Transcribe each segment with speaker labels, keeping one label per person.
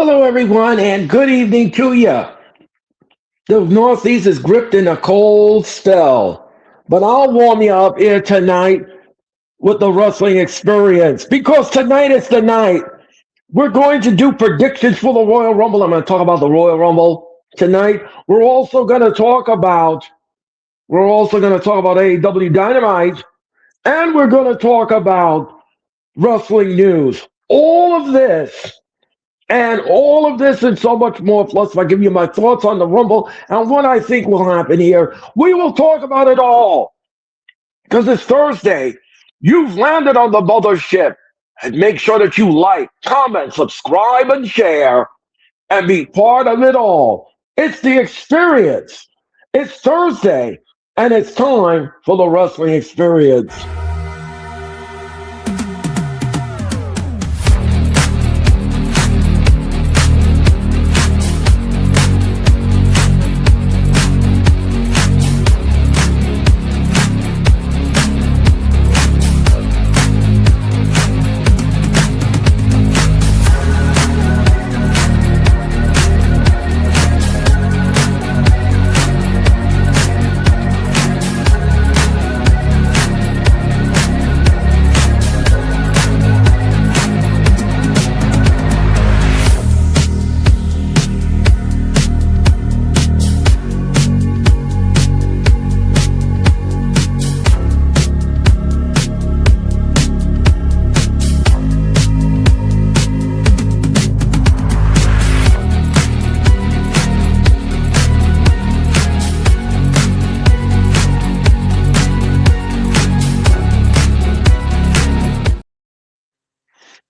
Speaker 1: Hello, everyone, and good evening to you. The Northeast is gripped in a cold spell, but I'll warm you up here tonight with the wrestling experience because tonight is the night. We're going to do predictions for the Royal Rumble. I'm going to talk about the Royal Rumble tonight. We're also going to talk about AEW Dynamite, and we're going to talk about wrestling news. All of this and so much more. Plus, if I give you my thoughts on the Rumble and what I think will happen here, we will talk about it all. Because it's Thursday. You've landed on the mothership. And make sure that you like, comment, subscribe, and share, and be part of it all. It's the experience. It's Thursday, and it's time for the wrestling experience.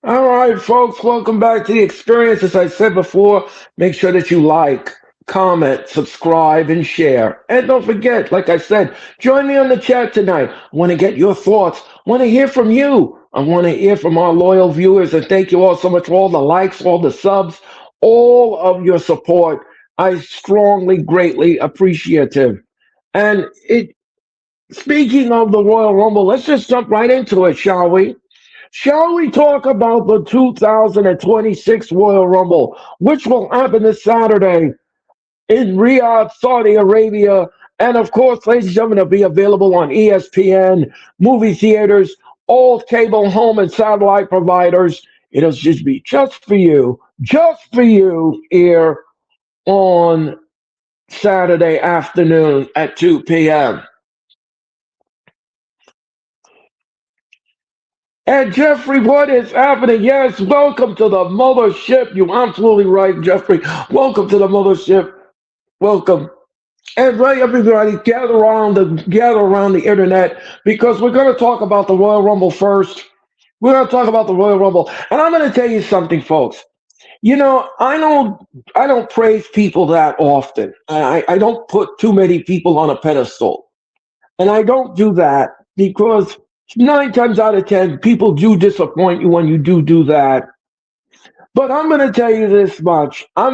Speaker 1: All right, folks, welcome back to the experience. As I said before, make sure that you like, comment, subscribe, and share. And don't forget, like I said, join me on the chat tonight. I want to get your thoughts. I want to hear from you. I want to hear from our loyal viewers. And thank you all so much for all the likes, all the subs, all of your support. I strongly, greatly appreciative. And speaking of the Royal Rumble, let's just jump right into it, shall we? Shall we talk about the 2026 Royal Rumble, which will happen this Saturday in Riyadh, Saudi Arabia? And of course, ladies and gentlemen, it'll be available on ESPN, movie theaters, all cable, home, and satellite providers. It'll just be just for you here on Saturday afternoon at 2 p.m. And Jeffrey, what is happening? Yes, welcome to the mothership. You're absolutely right, Jeffrey. Welcome to the mothership. Welcome. And right, everybody, gather around the internet because we're going to talk about the Royal Rumble first. We're going to talk about the Royal Rumble, and I'm going to tell you something, folks. You know, I don't praise people that often. I don't put too many people on a pedestal, and I don't do that because 9 times out of 10, people do disappoint you when you do that. But I'm going to tell you this much. I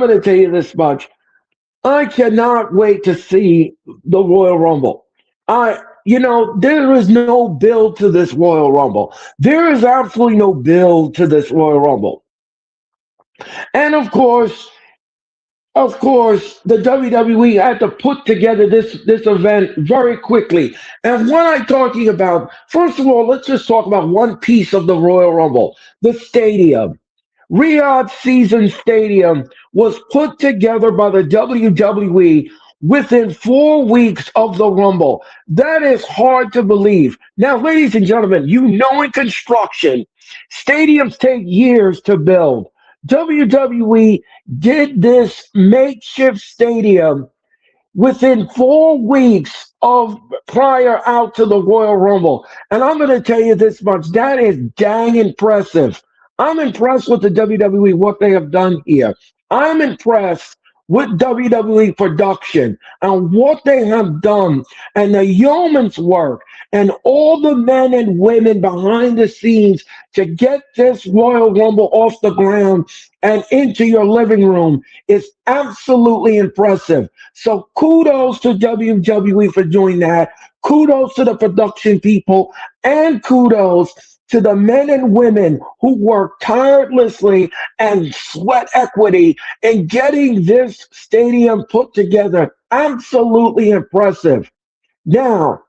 Speaker 1: cannot wait to see the Royal Rumble. There is no build to this Royal Rumble. There is absolutely no build to this Royal Rumble. And of course, the WWE had to put together this event very quickly. And what I'm talking about, first of all, let's just talk about one piece of the Royal Rumble, the stadium. Riyadh Season Stadium was put together by the WWE within 4 weeks of the Rumble. That is hard to believe. Now, ladies and gentlemen, you know in construction, stadiums take years to build. WWE did this makeshift stadium within 4 weeks of prior out to the Royal Rumble. And I'm going to tell you this much, that is dang impressive. I'm impressed with the WWE, what they have done here. I'm impressed with WWE production and what they have done and the yeoman's work and all the men and women behind the scenes to get this Royal Rumble off the ground and into your living room is absolutely impressive. So kudos to WWE for doing that. Kudos to the production people and kudos to the men and women who work tirelessly and sweat equity in getting this stadium put together. Absolutely impressive. Now,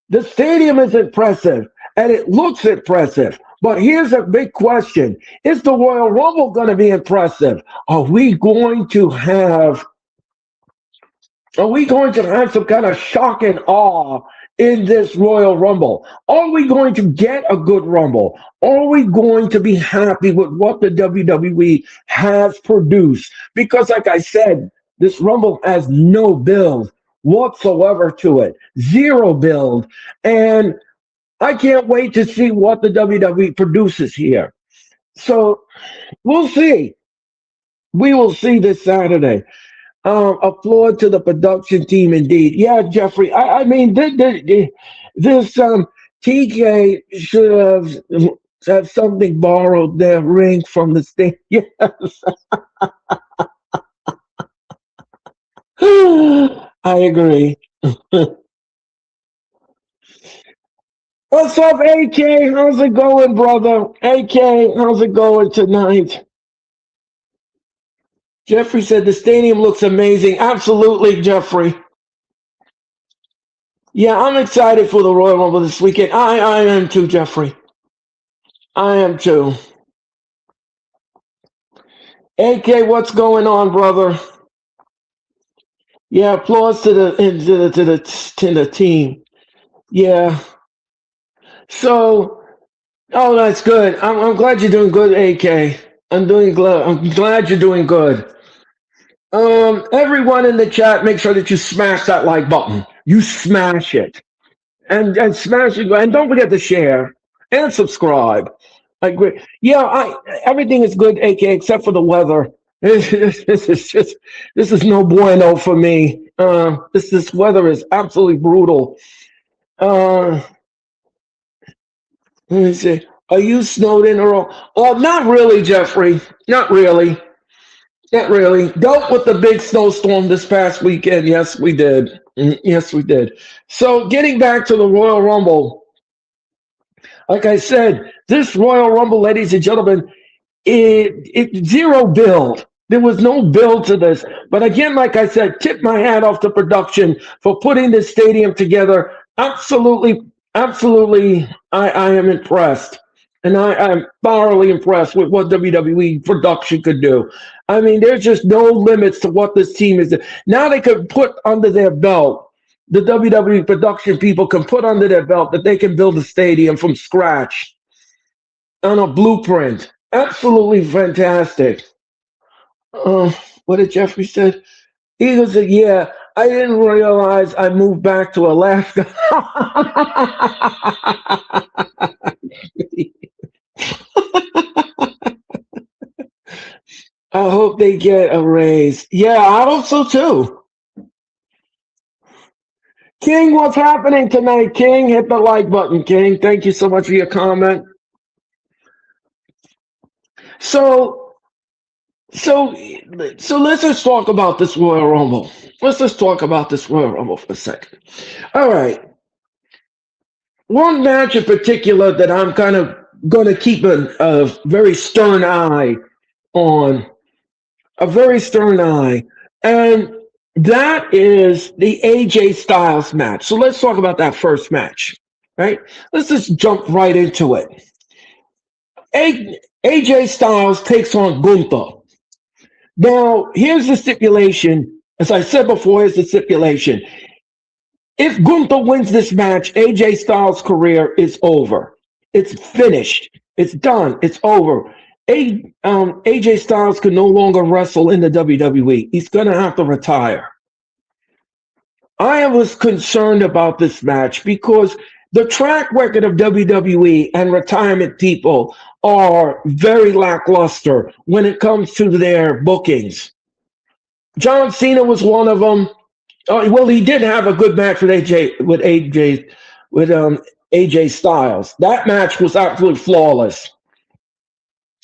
Speaker 1: the stadium is impressive and it looks impressive. But here's a big question. Is the Royal Rumble going to be impressive? Are we going to have some kind of shock and awe in this Royal Rumble? Are we going to get a good Rumble? Are we going to be happy with what the WWE has produced? Because, like I said, this Rumble has no build whatsoever to it, zero build. And I can't wait to see what the WWE produces here. So we'll see. We will see this Saturday. Applaud to the production team, indeed. Yeah, Jeffrey. I mean, this TK should have something borrowed their ring from the state. Yes. I agree. What's up, AK? How's it going, brother? AK, how's it going tonight? Jeffrey said the stadium looks amazing. Absolutely, Jeffrey. Yeah, I'm excited for the Royal Rumble this weekend. I am too, Jeffrey. I am too. AK, what's going on, brother? Yeah, applause to the team. Yeah. So, oh, that's good. I'm glad you're doing good, AK. I'm glad you're doing good. Everyone in the chat, make sure that you smash that like button. You smash it. And smash it. And don't forget to share and subscribe. I agree. Yeah, everything is good, AK, except for the weather. This is no bueno for me. This weather is absolutely brutal. Let me see. Are you snowed in, Earl? Oh, not really, Jeffrey. Not really. Not really. Dealt with the big snowstorm this past weekend. Yes, we did. Yes, we did. So getting back to the Royal Rumble, like I said, this Royal Rumble, ladies and gentlemen, it zero build. There was no build to this. But again, like I said, tip my hat off to production for putting this stadium together. Absolutely, absolutely, I am impressed. And I'm thoroughly impressed with what WWE production could do. I mean, there's just no limits to what this team is. Now they could put under their belt, the WWE production people can put under their belt that they can build a stadium from scratch on a blueprint. Absolutely fantastic. What did Jeffrey said? Eagle said, yeah, I didn't realize I moved back to Alaska. I hope they get a raise. Yeah, I hope so too. King, what's happening tonight? King, hit the like button, King. Thank you so much for your comment. So let's just talk about this Royal Rumble. Let's just talk about this Royal Rumble for a second. All right. One match in particular that I'm kind of going to keep a very stern eye on, a very stern eye, and that is the AJ Styles match. So let's talk about that first match, right? Let's just jump right into it. AJ Styles takes on Gunther. Now, here's the stipulation. As I said before, here's the stipulation. If Gunther wins this match, AJ Styles' career is over. It's finished. It's done. It's over. AJ Styles can no longer wrestle in the WWE. He's going to have to retire. I was concerned about this match because the track record of WWE and retirement people are very lackluster when it comes to their bookings. John Cena was one of them. Well, he did have a good match with AJ Styles. That match was absolutely flawless.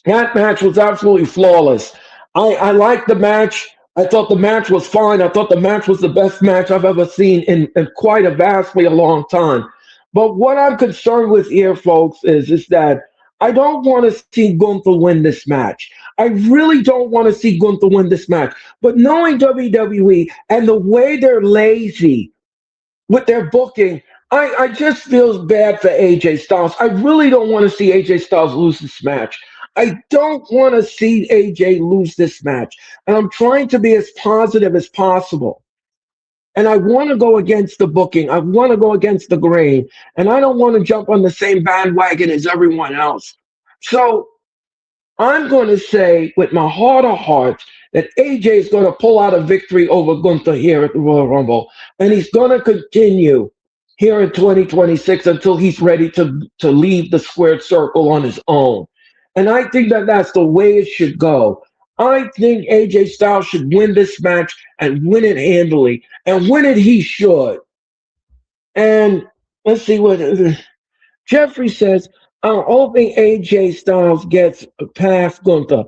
Speaker 1: That match was absolutely flawless. I liked the match. I thought the match was fine. I thought the match was the best match I've ever seen in quite a vastly a long time. But what I'm concerned with here, folks, is that I don't want to see Gunther win this match. I really don't want to see Gunther win this match. But knowing WWE and the way they're lazy with their booking, I just feel bad for AJ Styles. I really don't want to see AJ Styles lose this match. I don't want to see AJ lose this match. And I'm trying to be as positive as possible. And I want to go against the booking. I want to go against the grain. And I don't want to jump on the same bandwagon as everyone else. So I'm going to say, with my heart of hearts, that AJ is going to pull out a victory over Gunther here at the Royal Rumble. And he's going to continue here in 2026 until he's ready to leave the squared circle on his own. And I think that that's the way it should go. I think AJ Styles should win this match and win it handily. And win it he should. And let's see what Jeffrey says. I'm hoping AJ Styles gets past Gunther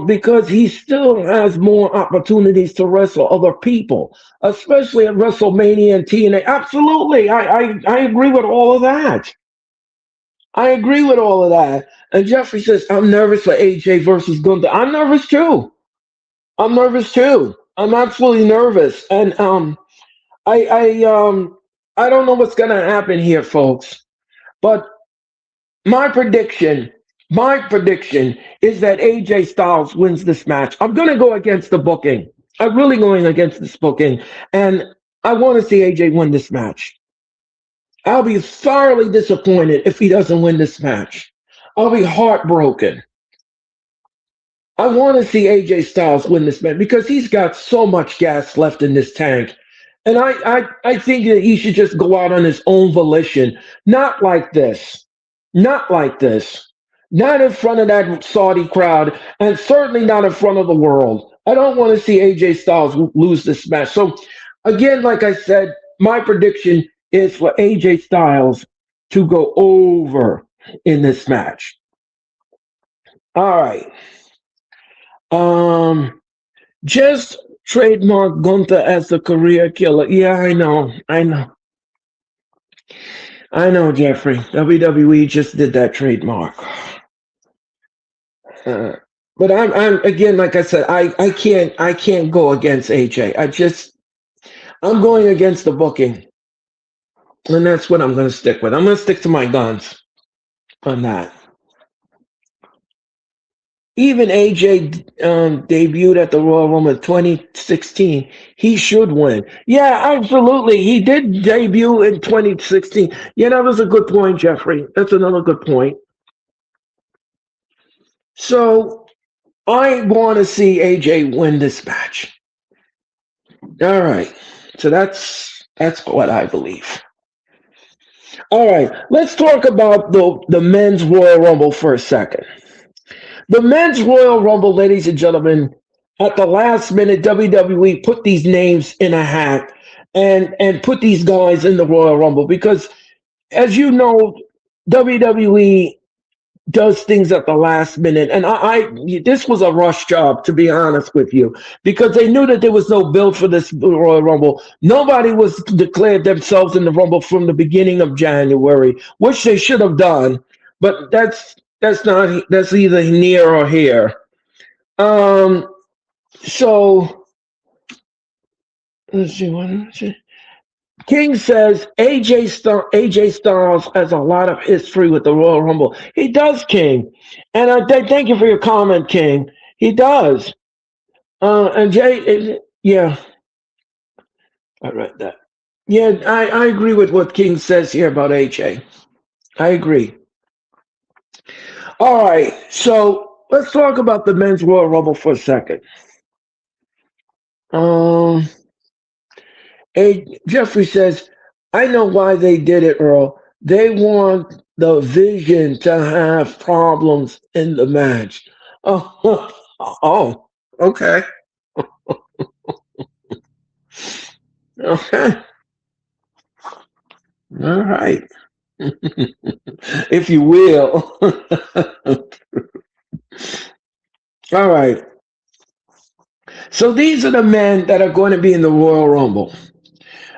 Speaker 1: because he still has more opportunities to wrestle other people, especially at WrestleMania and TNA. Absolutely. I agree with all of that. I agree with all of that. And Jeffrey says, I'm nervous for AJ versus Gunther. I'm nervous too. I'm nervous too. I'm absolutely nervous. And I I I don't know what's gonna happen here, folks. But my prediction, my prediction is that AJ Styles wins this match. I'm going to go against the booking. I'm really going against this booking, and I want to see AJ win this match. I'll be thoroughly disappointed if he doesn't win this match. I'll be heartbroken. I want to see AJ Styles win this match because he's got so much gas left in this tank. And I think that he should just go out on his own volition, not like this. Not like this. Not in front of that Saudi crowd, and certainly not in front of the world. I don't want to see AJ Styles lose this match. So, again, like I said, my prediction is for AJ Styles to go over in this match. All right. Just trademark Gunther as the career killer. Yeah, I know. I know, Jeffrey. WWE just did that trademark. Uh, but I'm again, like I said, I can't go against AJ. I'm going against the booking, and that's what I'm going to stick with. I'm going to stick to my guns on that. Even AJ debuted at the Royal Rumble in 2016. He should win. Yeah, absolutely. He did debut in 2016. Yeah, that was a good point, Jeffrey. That's another good point. So I want to see AJ win this match. All right. So that's what I believe. All right. Let's talk about the men's Royal Rumble for a second. The men's Royal Rumble, ladies and gentlemen, at the last minute, WWE put these names in a hat and put these guys in the Royal Rumble because, as you know, WWE does things at the last minute, and this was a rush job, to be honest with you, because they knew that there was no build for this Royal Rumble. Nobody was declared themselves in the Rumble from the beginning of January, which they should have done, but that's either near or here. So let's see what. King says AJ Styles has a lot of history with the Royal Rumble. He does, King. And thank you for your comment, King. He does. And Jay, yeah, I read that. Yeah, I agree with what King says here about AJ. I agree. All right, so let's talk about the men's Royal Rumble for a second. Jeffrey says, I know why they did it, Earl. They want the Vision to have problems in the match. Oh, oh, okay. Okay. All right. If you will. All right. So these are the men that are going to be in the Royal Rumble.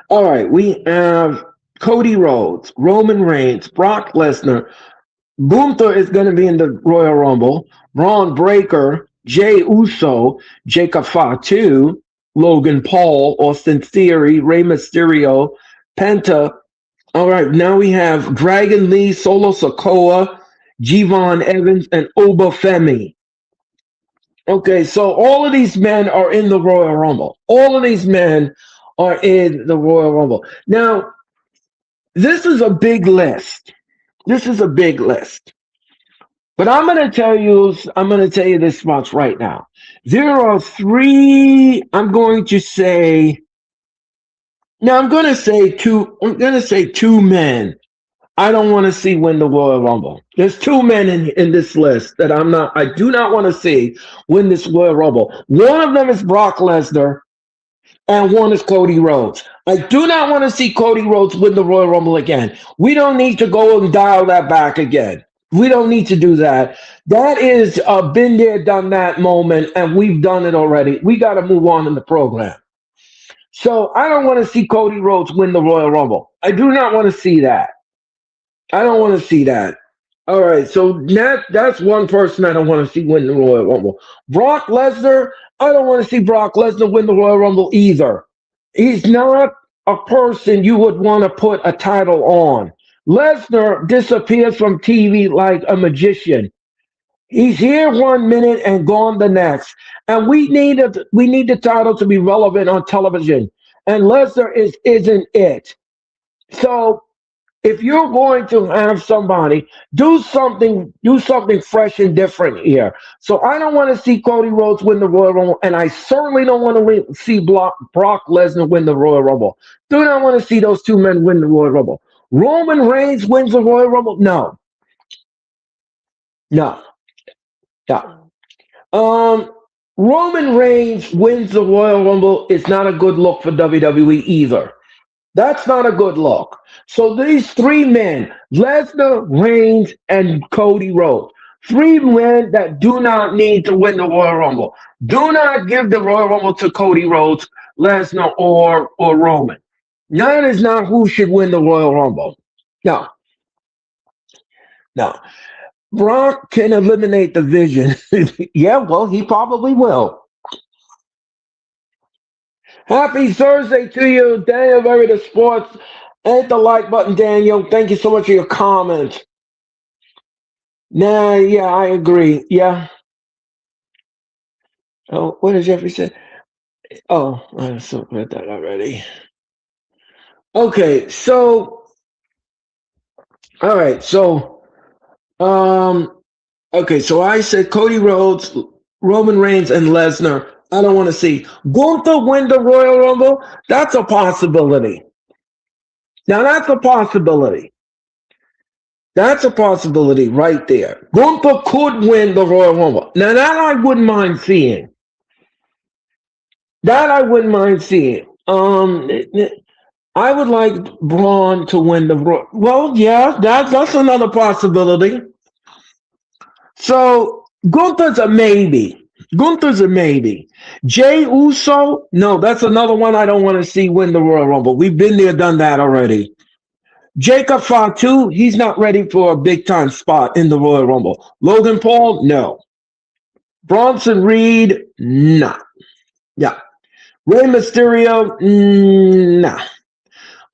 Speaker 1: All right. We have Cody Rhodes, Roman Reigns, Brock Lesnar. Gunther is going to be in the Royal Rumble. Braun Breaker, Jay Uso, Jacob Fatu, Logan Paul, Austin Theory, Rey Mysterio, Penta. All right, now we have Dragon Lee, Solo Sokoa, Javon Evans, and Obafemi. Okay, so all of these men are in the Royal Rumble. All of these men are in the Royal Rumble. Now, this is a big list. This is a big list. But I'm going to tell you this much right now. There are three, I'm going to say, now I'm going to say two men I don't want to see win the Royal Rumble. There's two men in this list that I do not want to see win this Royal Rumble. One of them is Brock Lesnar and one is Cody Rhodes. I do not want to see Cody Rhodes win the Royal Rumble again. We don't need to go and dial that back again. We don't need to do that. That is a been there, done that moment, and we've done it already. We got to move on in the program. So I don't want to see Cody Rhodes win the Royal Rumble. I do not want to see that. I don't want to see that. All right, so that's one person I don't want to see win the Royal Rumble. Brock Lesnar, I don't want to see Brock Lesnar win the Royal Rumble either. He's not a person you would want to put a title on. Lesnar disappears from TV like a magician. He's here 1 minute and gone the next. And we need the title to be relevant on television. And Lesnar isn't it. So if you're going to have somebody do something fresh and different here. So I don't want to see Cody Rhodes win the Royal Rumble, and I certainly don't want to see Brock Lesnar win the Royal Rumble. Do not want to see those two men win the Royal Rumble. Roman Reigns wins the Royal Rumble? No, no, no. Roman Reigns wins the Royal Rumble is not a good look for WWE either. That's not a good look. So these three men, Lesnar, Reigns, and Cody Rhodes, three men that do not need to win the Royal Rumble. Do not give the Royal Rumble to Cody Rhodes, Lesnar, or Roman. That is not who should win the Royal Rumble. No, no. Brock can eliminate the Vision. Yeah, well, he probably will. Happy Thursday to you, Daniel Verita Sports. Hit the like button, Daniel. Thank you so much for your comments. Nah, yeah, I agree. Yeah. Oh, what did Jeffrey say? Oh, I so read that already. Okay, so all right, so okay, so I said Cody Rhodes, Roman Reigns, and Lesnar. I don't want to see Gunther win the Royal Rumble. That's a possibility. Now that's a possibility. That's a possibility right there. Gunther could win the Royal Rumble. Now that I wouldn't mind seeing. That I wouldn't mind seeing. I would like Braun to win the Royal. Well, yeah, that's another possibility. So Gunther's a maybe. Gunther's a maybe. Jay Uso, no, that's another one I don't want to see win the Royal Rumble. We've been there, done that already. Jacob Fatu, he's not ready for a big time spot in the Royal Rumble. Logan Paul, no. Bronson Reed, nah. Yeah. Rey Mysterio, nah.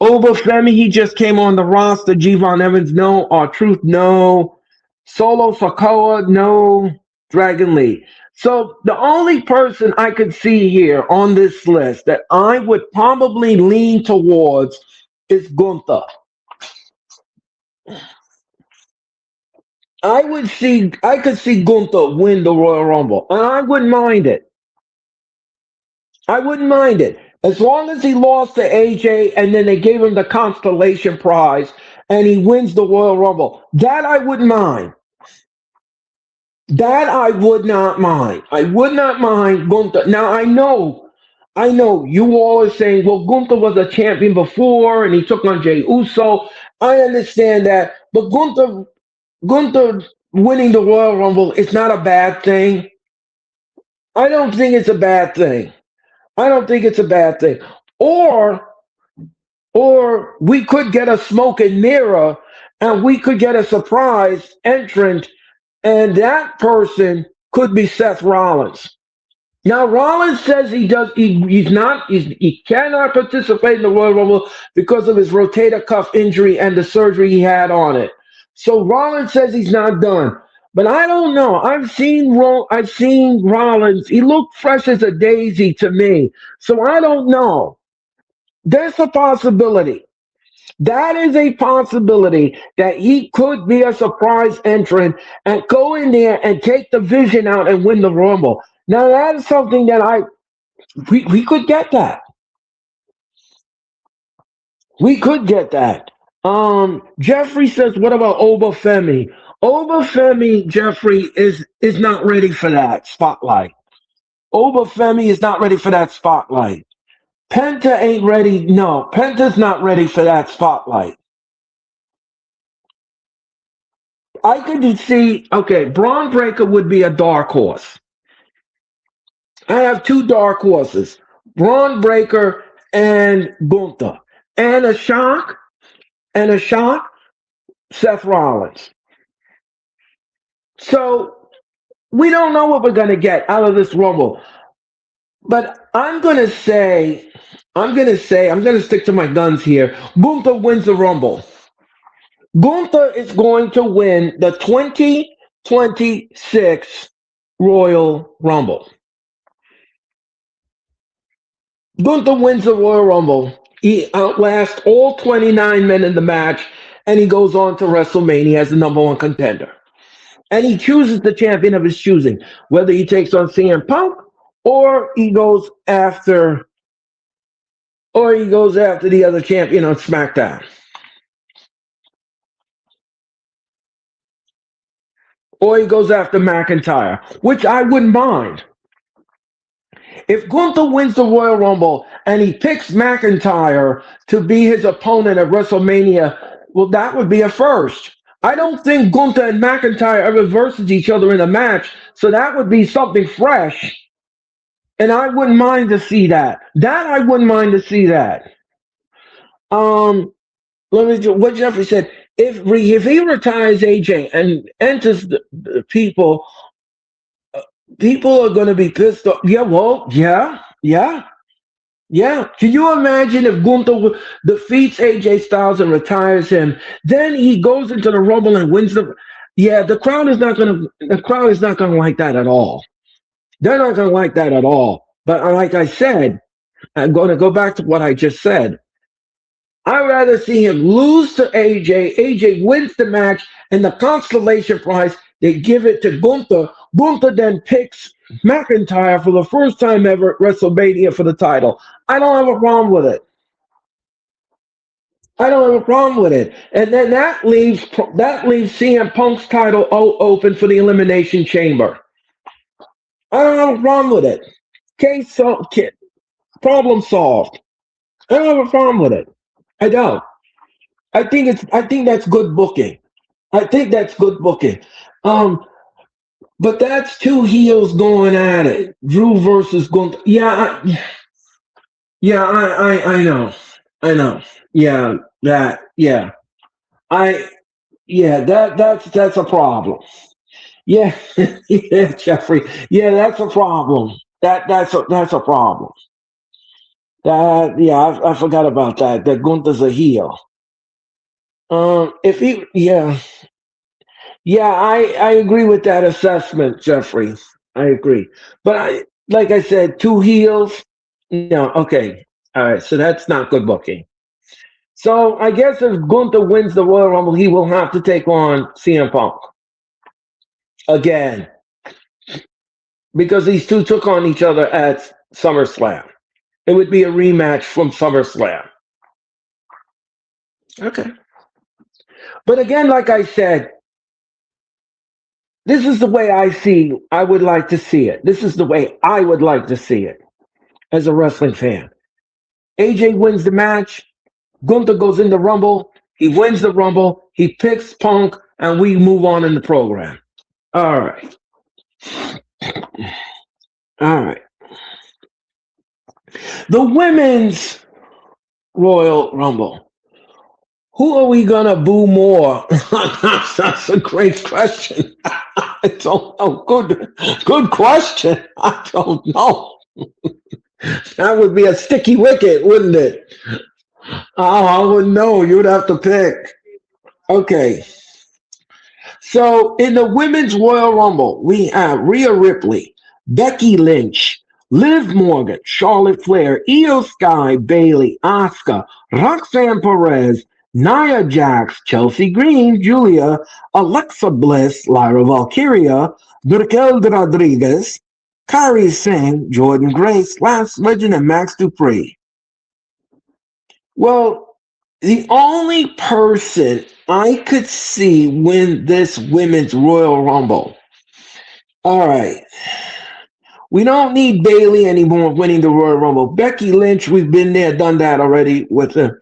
Speaker 1: Obafemi, he just came on the roster. Javon Evans, no. R-Truth, no. Solo Sokoa, no. Dragon Lee. So the only person I could see here on this list that I would probably lean towards is Gunther. I could see Gunther win the Royal Rumble, and I wouldn't mind it. I wouldn't mind it. As long as he lost to AJ and then they gave him the constellation prize and he wins the Royal Rumble. That I wouldn't mind. That I would not mind. I would not mind Gunther. Now I know you all are saying, well, Gunther was a champion before and he took on Jey Uso. I understand that, but Gunther winning the Royal Rumble is not a bad thing. I don't think it's a bad thing. I don't think it's a bad thing. Or Or we could get a smoke and mirror and we could get a surprise entrant, and that person could be Seth Rollins. Now Rollins says he cannot participate in the Royal Rumble because of his rotator cuff injury and the surgery he had on it. So Rollins says he's not done. But I don't know. I've seen Rollins. He looked fresh as a daisy to me. So I don't know. There's a possibility. That is a possibility that he could be a surprise entrant and go in there and take the Vision out and win the Rumble. Now that is something that we could get that. We could get that. Jeffrey says, what about Obafemi? Obafemi, Jeffrey, is not ready for that spotlight. Obafemi is not ready for that spotlight. Penta ain't ready. No, Penta's not ready for that spotlight. I could see, okay, Braun Breaker would be a dark horse. I have two dark horses, Braun Breaker and Gunther. And a shock, Seth Rollins. So we don't know what we're going to get out of this Rumble. But I'm going to stick to my guns here. Gunther wins the Rumble. Gunther is going to win the 2026 Royal Rumble. Gunther wins the Royal Rumble. He outlasts all 29 men in the match, and he goes on to WrestleMania as the number one contender. And he chooses the champion of his choosing, whether he takes on CM Punk or he goes after the other champion on SmackDown. Or he goes after McIntyre, which I wouldn't mind. If Gunther wins the Royal Rumble and he picks McIntyre to be his opponent at WrestleMania, well, that would be a first. I don't think Gunther and McIntyre ever versus each other in a match, so that would be something fresh. And I wouldn't mind to see that. I wouldn't mind to see that. What Jeffrey said. If he retires AJ and enters the people are going to be pissed off. Yeah, well, yeah. Can you imagine if Gunther defeats AJ Styles and retires him? Then he goes into the Rumble and wins the. Yeah, the crowd is not going to like that at all. They're not going to like that at all. But like I said, I'm going to go back to what I just said. I'd rather see him lose to AJ. AJ wins the match, and the consolation prize, they give it to Gunther. Gunther then picks McIntyre for the first time ever at WrestleMania for the title. I don't have a problem with it. And then that leaves CM Punk's title open for the Elimination Chamber. I don't have a problem with it. Problem solved. I don't have a problem with it. I don't. I think that's good booking. But that's two heels going at it. Drew versus Gunther. Yeah, I know. Yeah, that's a problem. Yeah, yeah, Jeffrey. Yeah, that's a problem. That's a problem. I forgot about that. That Gunther's a heel. If he, I agree with that assessment, Jeffrey. I agree. But like I said, two heels. No, okay, all right. So that's not good booking. So I guess if Gunther wins the Royal Rumble, he will have to take on CM Punk again because these two took on each other at SummerSlam. It would be a rematch from SummerSlam. Okay. But again, like I said, this is the way I would like to see it. This is the way I would like to see it as a wrestling fan. AJ wins the match. Gunther goes in the Rumble. He wins the Rumble. He picks Punk, and we move on in the program. All right. The women's Royal Rumble. Who are we gonna boo more? That's a great question. I don't know. Good question. I don't know. That would be a sticky wicket, wouldn't it? Oh, I wouldn't know. You'd have to pick. Okay. So in the women's Royal Rumble, we have Rhea Ripley, Becky Lynch, Liv Morgan, Charlotte Flair, Io Sky, Bailey, Asuka, Roxanne Perez, Nia Jax, Chelsea Green, Julia, Alexa Bliss, Lyra Valkyria, Raquel Rodriguez, Kyrie Singh, Jordan Grace, Lance Legend, and Max Dupree. Well, the only person I could see win this women's Royal Rumble. All right. We don't need Bailey anymore winning the Royal Rumble. Becky Lynch, we've been there, done that already with her.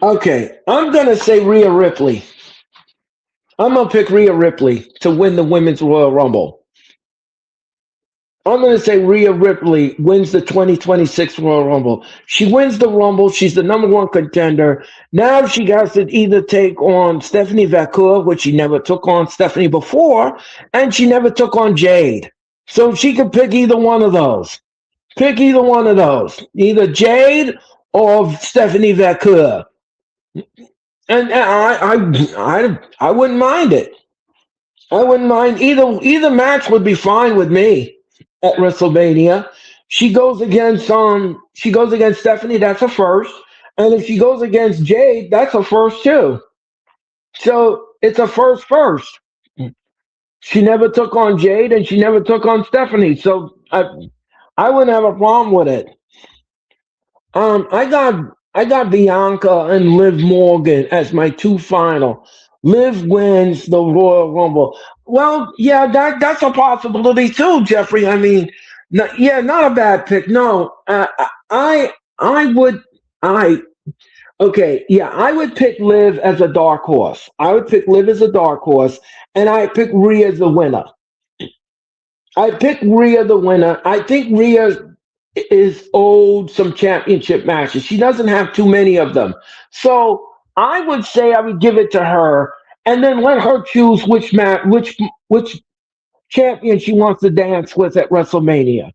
Speaker 1: Okay. I'm going to say Rhea Ripley. I'm going to pick Rhea Ripley to win the women's Royal Rumble. I'm going to say Rhea Ripley wins the 2026 Royal Rumble. She wins the Rumble. She's the number one contender. Now she has to either take on Stephanie Vaquer, which she never took on Stephanie before, and she never took on Jade. So she could pick either one of those. Pick either one of those. Either Jade or Stephanie Vaquer. And I wouldn't mind it. I wouldn't mind either match would be fine with me. At WrestleMania, she goes against Stephanie. That's a first, and if she goes against Jade, that's a first too. So it's a first. She never took on Jade, and she never took on Stephanie. So I wouldn't have a problem with it. I got Bianca and Liv Morgan as my two final. Liv wins the Royal Rumble. Well, yeah, that's a possibility too, Jeffrey. I mean, not a bad pick. No, I would okay, yeah, I would pick Liv as a dark horse. I would pick Liv as a dark horse, and I pick Rhea as the winner. I pick Rhea the winner. I think Rhea is owed some championship matches. She doesn't have too many of them. So I would say I would give it to her and then let her choose which champion she wants to dance with at WrestleMania.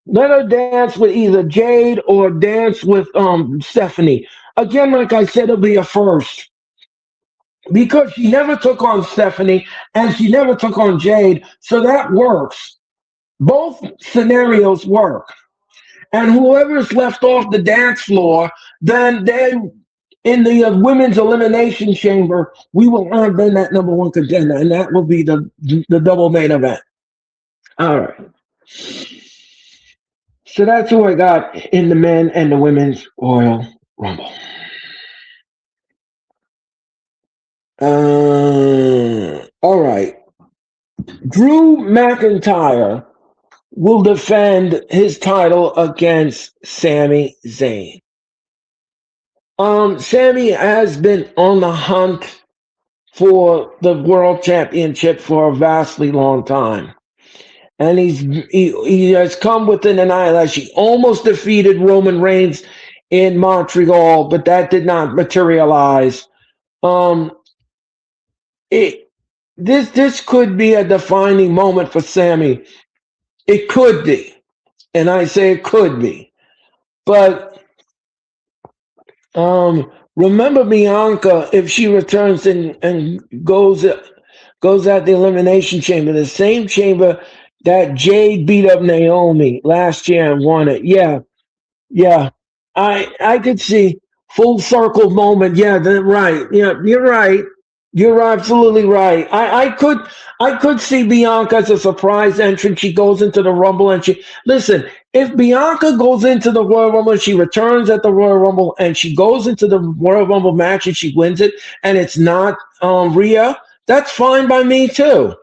Speaker 1: Let her dance with either Jade or dance with Stephanie. Again, like I said, it'll be a first. Because she never took on Stephanie and she never took on Jade. So that works. Both scenarios work. And whoever's left off the dance floor, then they in the women's elimination chamber, we will earn then that number one contender, and that will be the double main event. All right. So that's who I got in the men and the women's Royal Rumble. All right. Drew McIntyre will defend his title against Sami Zayn. Sami has been on the hunt for the world championship for a vastly long time. And he has come within an eyelash. He almost defeated Roman Reigns in Montreal, but that did not materialize. This could be a defining moment for Sami. It could be. And I say it could be. But remember Bianca, if she returns and goes at the Elimination Chamber, the same chamber that Jade beat up Naomi last year and won it. Yeah. I could see full circle moment. Yeah, right. Yeah, you're right. You're absolutely right. I could see Bianca as a surprise entrant. She goes into the Rumble and listen. If Bianca goes into the Royal Rumble, she returns at the Royal Rumble, and she goes into the Royal Rumble match and she wins it, and it's not Rhea. That's fine by me too.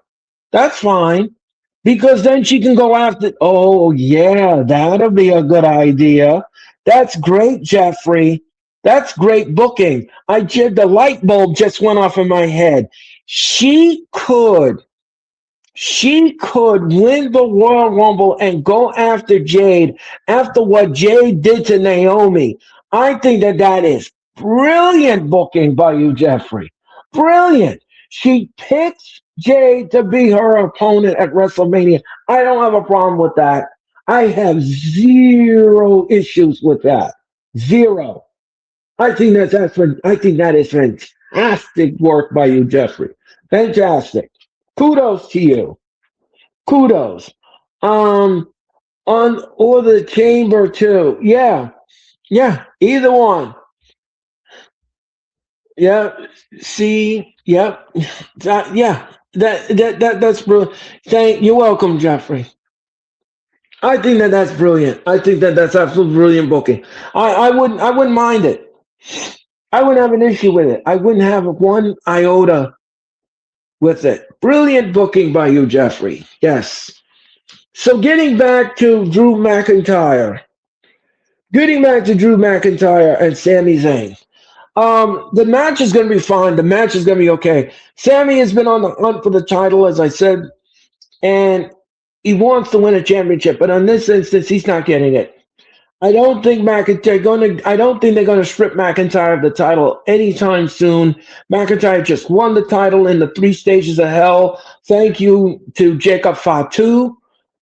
Speaker 1: That's fine because then she can go after. Oh yeah, that'll be a good idea. That's great, Jeffrey. That's great booking. The light bulb just went off in my head. She could She could win the Royal Rumble and go after Jade after what Jade did to Naomi. I think that that is brilliant booking by you, Jeffrey. Brilliant. She picks Jade to be her opponent at WrestleMania. I don't have a problem with that. I have zero issues with that. Zero. I think that is fantastic work by you, Jeffrey. Fantastic. Kudos to you. Kudos. Um, on or the chamber too. Yeah, yeah. Either one. Yeah. See. Yep. Yeah. That's brilliant. You're welcome, Jeffrey. I think that that's brilliant. I think that that's absolutely brilliant booking. I wouldn't mind it. I wouldn't have an issue with it. I wouldn't have one iota with it. Brilliant booking by you, Jeffrey. Yes. So getting back to Drew McIntyre and Sami Zayn. The match is going to be fine. The match is going to be okay. Sammy has been on the hunt for the title, as I said, and he wants to win a championship. But on this instance, he's not getting it. I don't think they're going to strip McIntyre of the title anytime soon. McIntyre just won the title in the 3 stages of hell. Thank you to Jacob Fatu.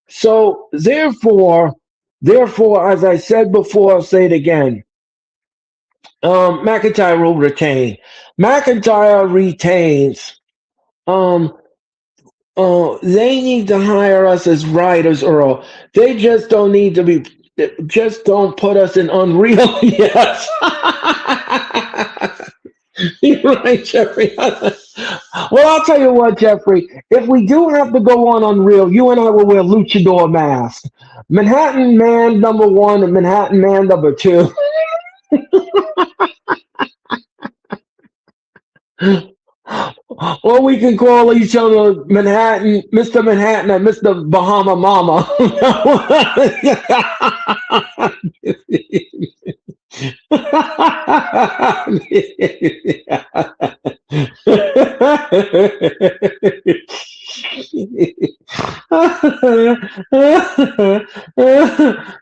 Speaker 1: So therefore, as I said before, I'll say it again. McIntyre will retain. McIntyre retains. Um, they need to hire us as writers, Earl. They just don't need to be. Just don't put us in Unreal. Yes. You're right, Jeffrey. Well, I'll tell you what, Jeffrey. If we do have to go on Unreal, you and I will wear luchador masks. Manhattan Man number one and Manhattan Man number two. Or we can call each other Manhattan, Mr. Manhattan and Mr. Bahama Mama.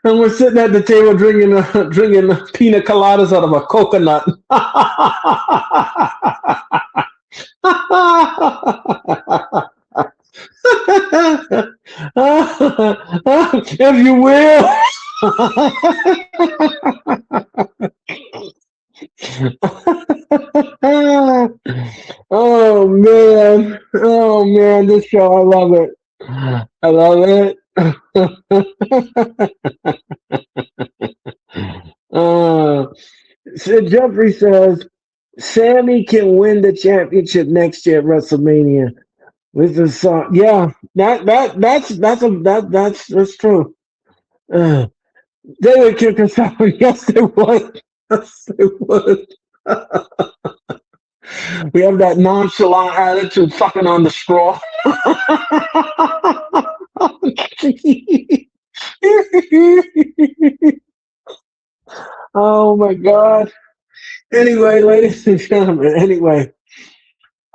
Speaker 1: And we're sitting at the table drinking pina coladas out of a coconut. If you will. Oh man. Oh man, this show, I love it. I love it. So Jeffrey says Sammy can win the championship next year at WrestleMania with the song. Yeah, that's true. Uh, they would kick us out. Yes, they would. Yes, they would. We have that nonchalant attitude, fucking on the straw. Oh my god. Anyway, ladies and gentlemen. Anyway.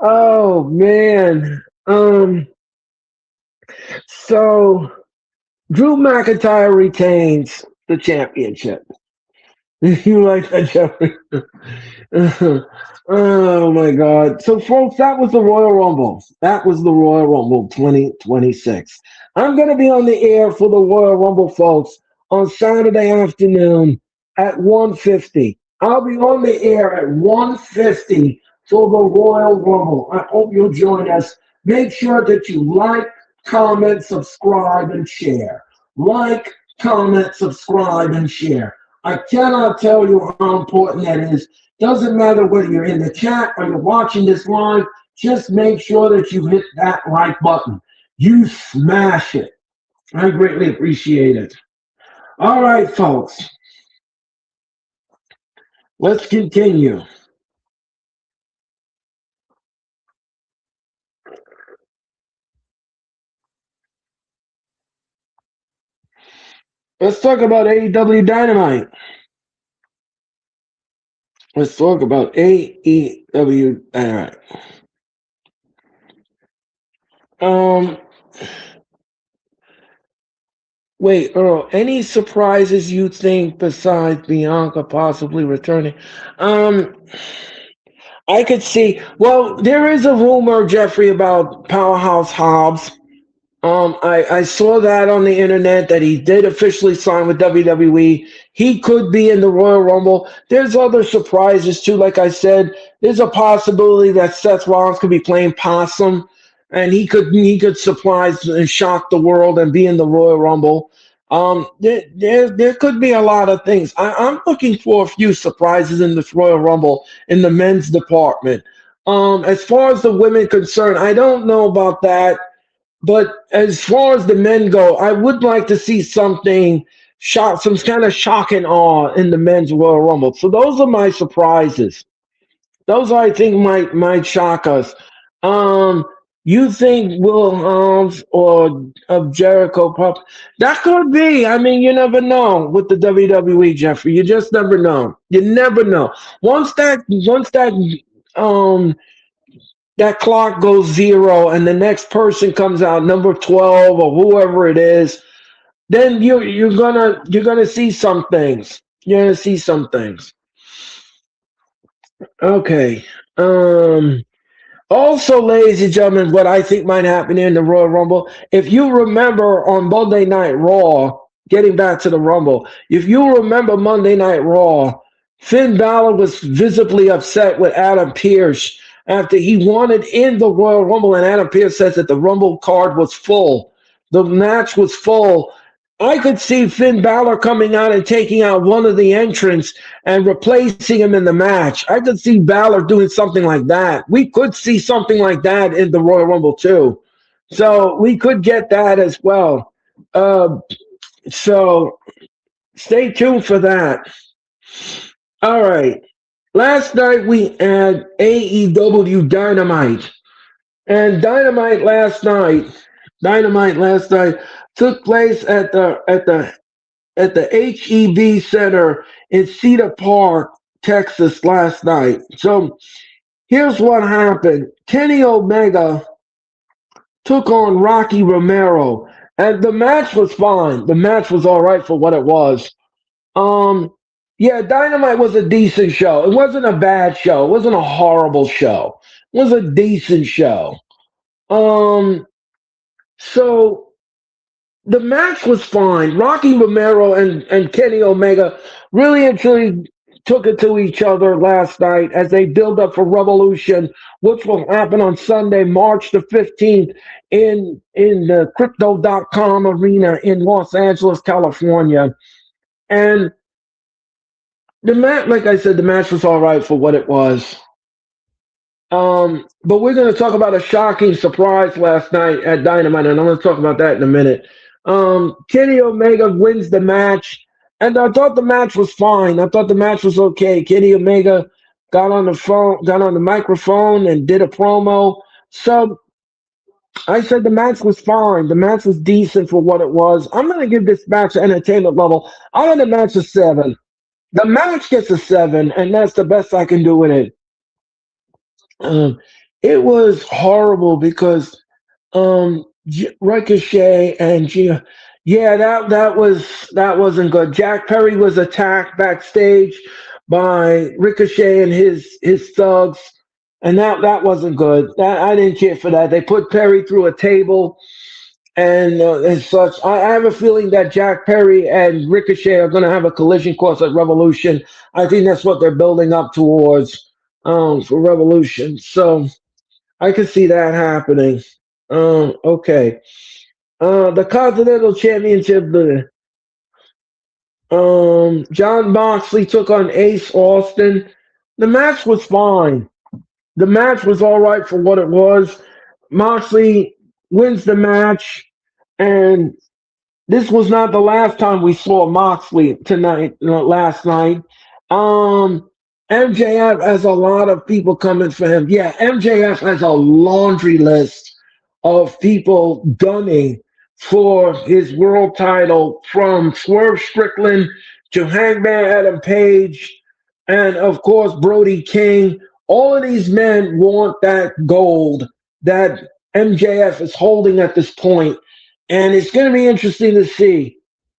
Speaker 1: Oh man. So Drew McIntyre retains the championship. You like that, Jeffrey? Oh my God. So, folks, that was the Royal Rumble. That was the Royal Rumble 2026. I'm going to be on the air for the Royal Rumble, folks, on Saturday afternoon at 1:50. I'll be on the air at 1:50 for the Royal Rumble. I hope you'll join us. Make sure that you like, comment, subscribe, and share. Like, comment, subscribe, and share. I cannot tell you how important that is. Doesn't matter whether you're in the chat or you're watching this live, just make sure that you hit that like button. You smash it. I greatly appreciate it. All right, folks. Let's continue. Let's talk about AEW Dynamite. Let's talk about AEW Dynamite. Wait, Earl, any surprises you think besides Bianca possibly returning? Um, I could see. Well, there is a rumor, Jeffrey, about Powerhouse Hobbs. I saw that on the internet that he did officially sign with WWE. He could be in the Royal Rumble. There's other surprises too. Like I said, there's a possibility that Seth Rollins could be playing possum, and he could surprise and shock the world and be in the Royal Rumble. There could be a lot of things. I'm looking for a few surprises in this Royal Rumble in the men's department. As far as the women concerned, I don't know about that. But as far as the men go, I would like to see something some kind of shock and awe in the men's Royal Rumble. So those are my surprises. Those I think might shock us. Um, you think Will Holmes or of Jericho Pop? That could be. I mean, you never know with the WWE, Jeffrey. You just never know. You never know. Um that clock goes zero and the next person comes out number 12 or whoever it is, then you're gonna see some things. You're gonna see some things. Okay. um Also, ladies and gentlemen, what I think might happen in the Royal Rumble, if you remember on Monday Night Raw, getting back to the Rumble, if you remember Monday Night Raw, Finn Balor was visibly upset with Adam Pearce after he wanted in the Royal Rumble, and Adam Pearce says that the Rumble card was full. The match was full. I could see Finn Balor coming out and taking out one of the entrants and replacing him in the match. I could see Balor doing something like that. We could see something like that in the Royal Rumble too. So we could get that as well. Uh, so stay tuned for that. All right. Last night we had AEW Dynamite. And Dynamite last night took place at the HEB Center in Cedar Park, Texas last night. So here's what happened. Kenny Omega took on Rocky Romero, and the match was fine. The match was all right for what it was. Um, yeah, Dynamite was a decent show. It wasn't a bad show. It wasn't a horrible show. It was a decent show. Um, so the match was fine. Rocky Romero and Kenny Omega really and truly took it to each other last night as they build up for Revolution, which will happen on Sunday, March the 15th in the Crypto.com arena in Los Angeles, California. And the match, like I said, the match was all right for what it was. But we're going to talk about a shocking surprise last night at Dynamite, and I'm going to talk about that in a minute. Kenny Omega wins the match, and I thought the match was fine. I thought the match was okay. Kenny Omega got on the microphone, and did a promo. So I said the match was fine. The match was decent for what it was. I'm going to give this match an entertainment level. I'll give the match a 7. The match gets a 7, and that's the best I can do with it. Um, it was horrible because Ricochet and yeah, that wasn't good. Jack Perry was attacked backstage by Ricochet and his thugs, and that wasn't good. I didn't care for that. They put Perry through a table and such. I have a feeling that Jack Perry and Ricochet are going to have a collision course at Revolution. I think that's what they're building up towards for Revolution. So I could see that happening. Okay. The Continental Championship, John Moxley took on Ace Austin. The match was fine. The match was all right for what it was. Moxley wins the match, and this was not the last time we saw Moxley last night. MJF has a lot of people coming for him. Yeah, MJF has a laundry list of people gunning for his world title, from Swerve Strickland to Hangman Adam Page, and of course Brody King. All of these men want that gold that MJF is holding at this point, and it's going to be interesting to see.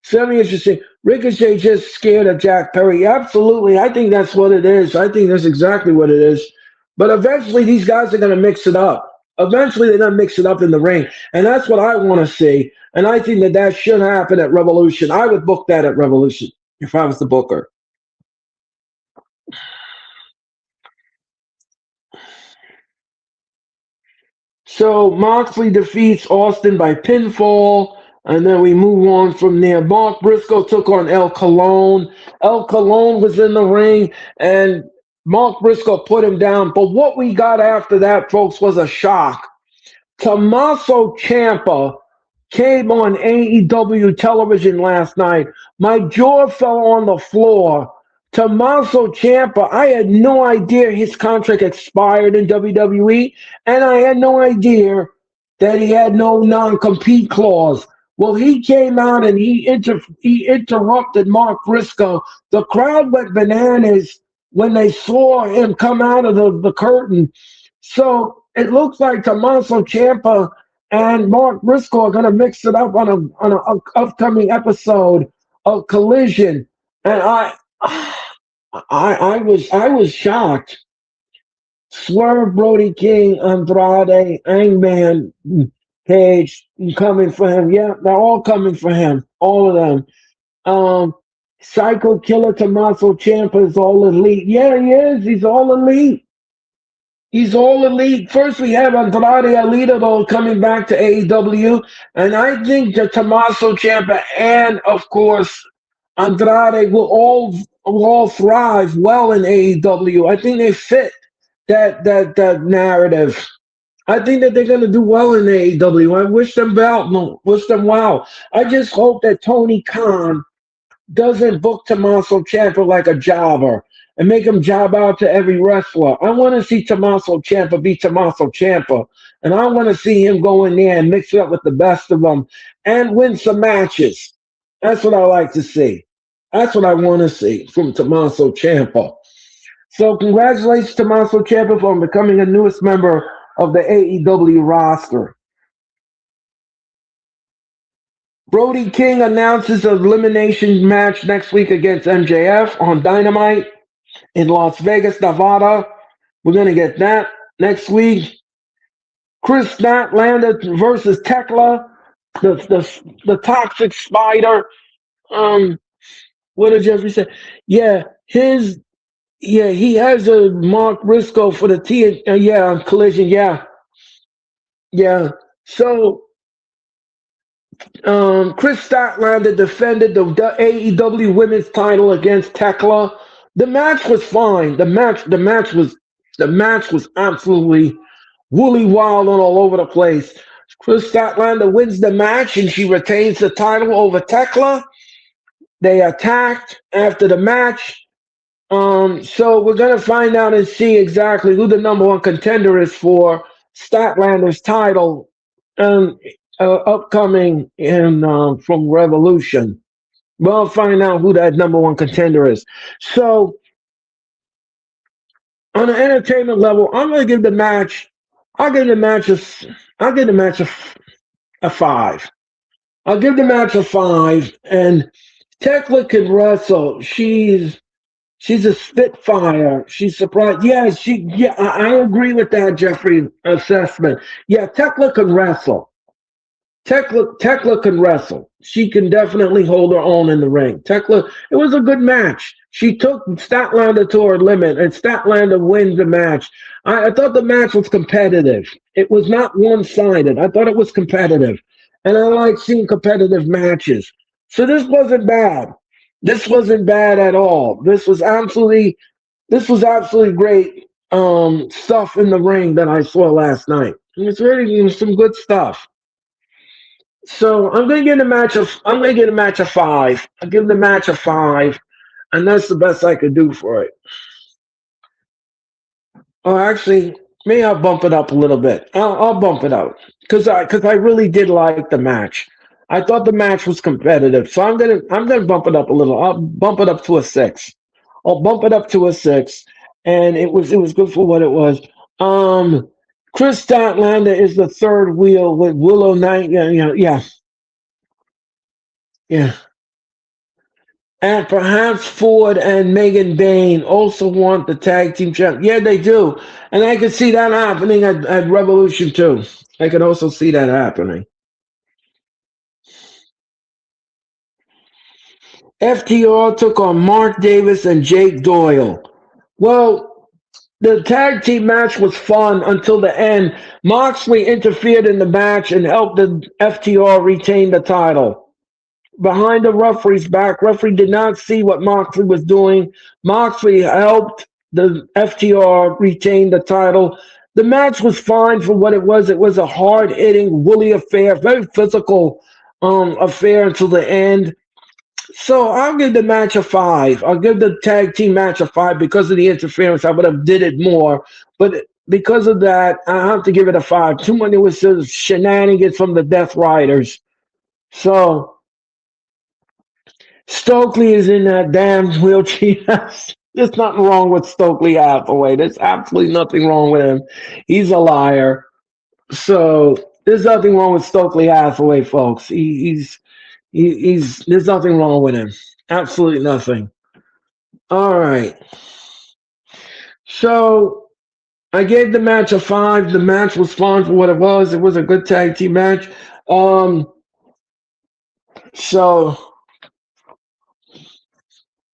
Speaker 1: Very interesting. Ricochet just scared of Jack Perry. Absolutely. I think that's what it is. I think that's exactly what it is. But eventually, these guys are going to mix it up. Eventually, they're going to mix it up in the ring. And that's what I want to see. And I think that that should happen at Revolution. I would book that at Revolution if I was the booker. So Moxley defeats Austin by pinfall, and then we move on from there. Mark Briscoe took on El Colon. El Colon was in the ring, and Mark Briscoe put him down. But what we got after that, folks, was a shock. Tommaso Ciampa came on AEW television last night. My jaw fell on the floor. Tommaso Ciampa, I had no idea his contract expired in WWE, and I had no idea that he had no non-compete clause. Well, he came out and he interrupted Mark Briscoe. The crowd went bananas when they saw him come out of the curtain. So it looks like Tommaso Ciampa and Mark Briscoe are going to mix it up on an upcoming episode of Collision, and I was shocked. Swerve, Brody King, Andrade, Hangman, Page coming for him. Yeah, they're all coming for him. All of them. Psycho Killer Tommaso Ciampa is all elite. Yeah, he is. He's all elite. He's all elite. First, we have Andrade Alita, though, coming back to AEW. And I think that Tommaso Ciampa and, of course, Andrade will all thrive well in AEW. I think they fit that narrative. I think that they're going to do well in AEW. I wish them well. Wish them well. I just hope that Tony Khan doesn't book Tommaso Ciampa like a jobber and make him job out to every wrestler. I want to see Tommaso Ciampa be Tommaso Ciampa, and I want to see him go in there and mix it up with the best of them and win some matches. That's what I like to see. That's what I want to see from Tommaso Ciampa. So congratulations, Tommaso Ciampa, for becoming a newest member of the AEW roster. Brody King announces an elimination match next week against MJF on Dynamite in Las Vegas, Nevada. We're going to get that next week. Chris Statlander versus Tekla, the toxic spider. What did Jeffrey say? Yeah, he has a Mark Briscoe for the T. Collision. Yeah. So Chris Statlander defended the AEW Women's Title against Tekla. The match was fine. The match was absolutely woolly wild and all over the place. Chris Statlander wins the match and she retains the title over Tekla. They attacked after the match. So we're gonna find out and see exactly who the number one contender is for Statlander's title, upcoming in from Revolution. We'll find out who that number one contender is. So on an entertainment level, I'm gonna give the match. I'll give the match a. I'll give the match a 5. I'll give the match a 5. And Tekla can wrestle. She's a spitfire. She's surprised. Yeah, I agree with that, Jeffrey assessment. Yeah, Tekla can wrestle. Tekla can wrestle. She can definitely hold her own in the ring. Tekla, it was a good match. She took Statlander to her limit, and Statlander wins the match. I thought the match was competitive. It was not one-sided. I thought it was competitive. And I like seeing competitive matches. So this wasn't bad. This wasn't bad at all. This was absolutely great stuff in the ring that I saw last night. It was some good stuff. So I'm gonna give the match a 5. I'll give the match a 5, and that's the best I could do for it. Or actually, maybe I'll bump it up a little bit. I'll bump it up because I really did like the match. I thought the match was competitive, so I'm gonna bump it up a little. I'll bump it up to a 6. I'll bump it up to a 6, and it was good for what it was. Chris Statlander is the third wheel with Willow Knight. Yeah. And perhaps Ford and Megan Bain also want the tag team champ. Yeah, they do. And I could see that happening at Revolution too. I could also see that happening. FTR took on Mark Davis and Jake Doyle. Well, the tag team match was fun until the end. Moxley interfered in the match and helped the FTR retain the title. Behind the referee's back, referee did not see what Moxley was doing. Moxley helped the FTR retain the title. The match was fine for what it was. It was a hard-hitting, woolly affair, very physical affair until the end. So I'll give the match a 5. I'll give the tag team match a 5 because of the interference. I would have did it more, but because of that, I have to give it a 5. Too many was just shenanigans from the Death Riders. So Stokely is in that damn wheelchair. There's nothing wrong with Stokely Hathaway. There's absolutely nothing wrong with him. He's a liar. So there's nothing wrong with Stokely Hathaway, folks. He's there's nothing wrong with him. Absolutely nothing. All right. So I gave the match a 5. The match was fun for what it was. It was a good tag team match. So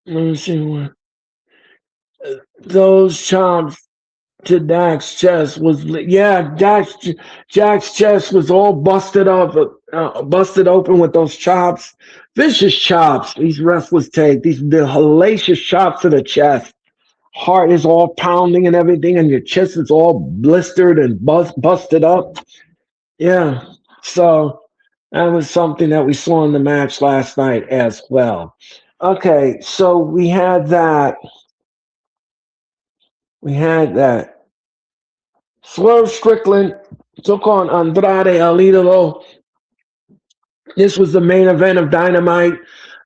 Speaker 1: let me see what those chops to Dak's chest was. Yeah, Jack's chest was all busted up, busted open with those chops, vicious chops. These wrestlers take the hellacious chops to the chest. Heart is all pounding and everything, and your chest is all blistered and busted up. Yeah, so that was something that we saw in the match last night as well. Okay, so we had that. We had that. Swerve Strickland took on Andrade El Idolo. This was the main event of Dynamite.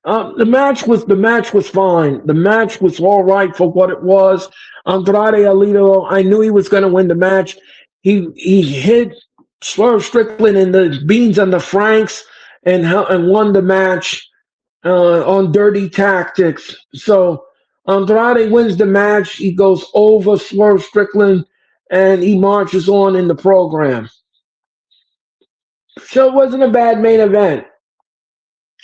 Speaker 1: The match was fine. The match was all right for what it was. Andrade El Idolo, I knew he was going to win the match. He hit Swerve Strickland in the beans and the Franks and won the match on dirty tactics. So Andrade wins the match. He goes over Swerve Strickland and he marches on in the program. So it wasn't a bad main event.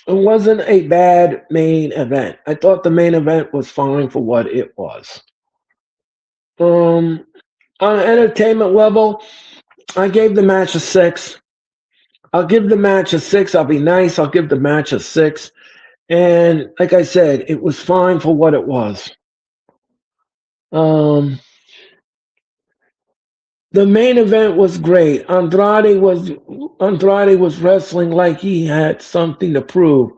Speaker 1: It wasn't a bad main event. I thought the main event was fine for what it was. On an entertainment level, I gave the match a 6. I'll give the match a 6. I'll be nice. I'll give the match a 6. And like I said, it was fine for what it was. The main event was great. Andrade was wrestling like he had something to prove.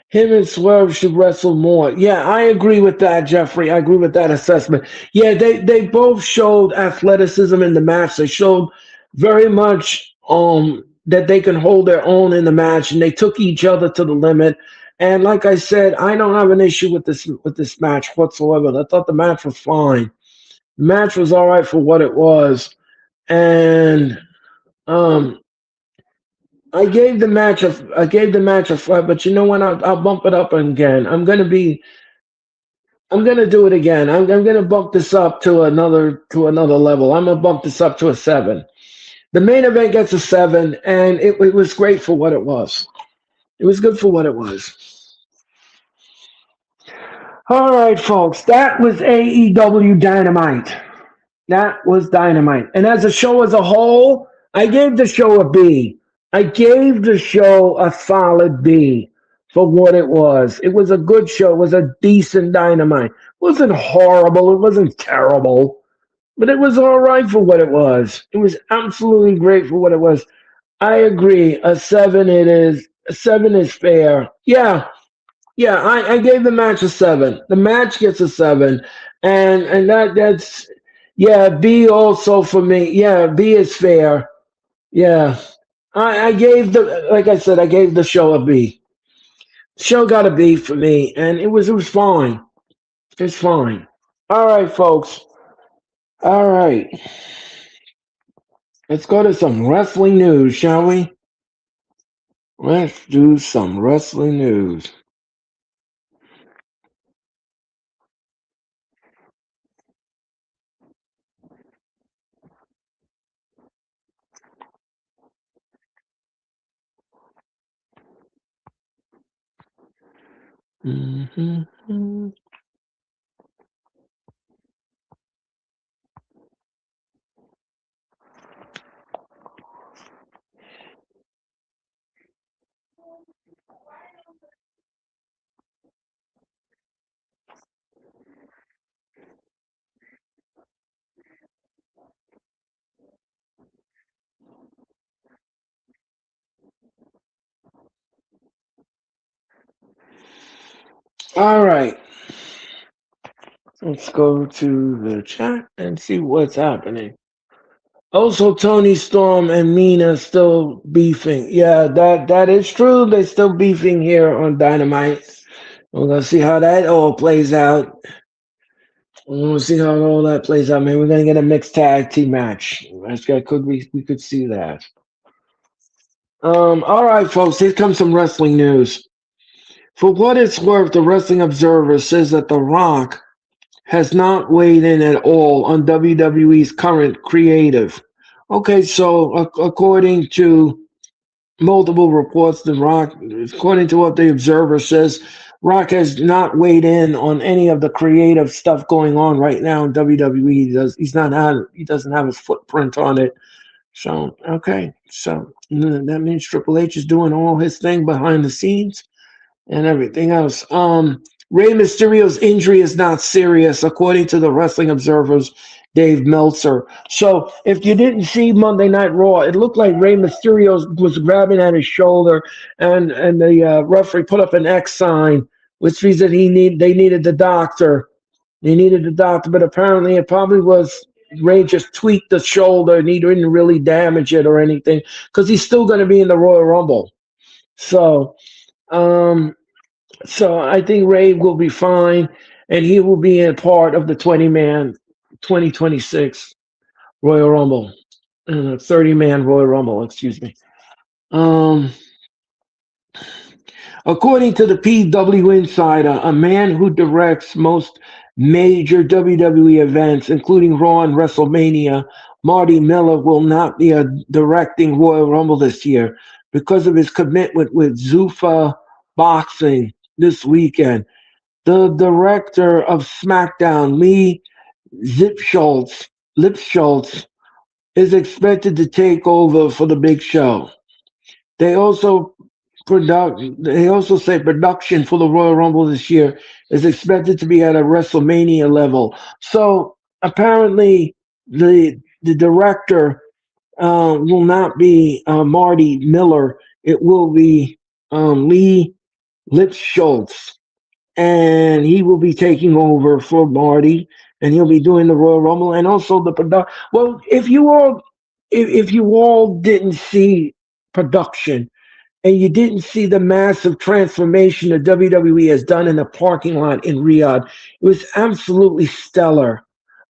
Speaker 1: Him and Swerve should wrestle more. Yeah, I agree with that, Jeffrey. I agree with that assessment. Yeah, they both showed athleticism in the match. They showed very much that they can hold their own in the match, and they took each other to the limit. And like I said, I don't have an issue with this match whatsoever. I thought the match was fine. The match was all right for what it was. And I gave the match a 5, but you know what? I'll bump it up again. I'm gonna do it again. I'm gonna bump this up to another level. I'm gonna bump this up to a 7. The main event gets a 7, and it was great for what it was. It was good for what it was. All right, folks, that was AEW Dynamite. That was Dynamite. And as a show as a whole, I gave the show a B. I gave the show a solid B for what it was. It was a good show. It was a decent Dynamite. It wasn't horrible. It wasn't terrible. But it was all right for what it was. It was absolutely great for what it was. I agree. A 7 it is. A 7 is fair. Yeah. Yeah, I gave the match a 7. The match gets a 7. And that's yeah, B also for me. Yeah, B is fair. Yeah. I gave like I said, I gave the show a B. Show got a B for me, and it was fine. It's fine. All right, folks. All right. Let's go to some wrestling news, shall we? Let's do some wrestling news. Mhm. All right, let's go to the chat and see what's happening. Also, Tony Storm and Mina still beefing. Yeah, that is true. They're still beefing here on Dynamite. We're gonna see how that all plays out. We're gonna see how all that plays out. Maybe we're gonna get a mixed tag team match. We could see that. All right, folks. Here comes some wrestling news. For what it's worth, the Wrestling Observer says that The Rock has not weighed in at all on WWE's current creative. Okay, so according to multiple reports, The Rock, according to what the Observer says, Rock has not weighed in on any of the creative stuff going on right now in WWE. He doesn't have his footprint on it. So okay, so that means Triple H is doing all his thing behind the scenes and everything else. Rey Mysterio's injury is not serious, according to the Wrestling Observer's Dave Meltzer. So, if you didn't see Monday Night Raw, it looked like Rey Mysterio was grabbing at his shoulder, and the referee put up an X sign, which means that they needed the doctor. They needed the doctor, but apparently it probably was Ray just tweaked the shoulder, and he didn't really damage it or anything because he's still going to be in the Royal Rumble. So. Um, so I think Ray will be fine, and he will be a part of the 20-man 2026 Royal Rumble, 30-man Royal Rumble. Excuse me. Um, According to the PW Insider, a man who directs most major WWE events, including Raw and WrestleMania, Marty Miller, will not be directing Royal Rumble this year because of his commitment with Zuffa Boxing this weekend. The director of SmackDown, Lee Lipschultz, is expected to take over for the big show. They also they also say production for the Royal Rumble this year is expected to be at a WrestleMania level. So apparently the director will not be Marty Miller. It will be Lee Lipschultz, and he will be taking over for Marty, and he'll be doing the Royal Rumble and also the production. Well, if you all didn't see production and you didn't see the massive transformation that WWE has done in the parking lot in Riyadh, it was absolutely stellar.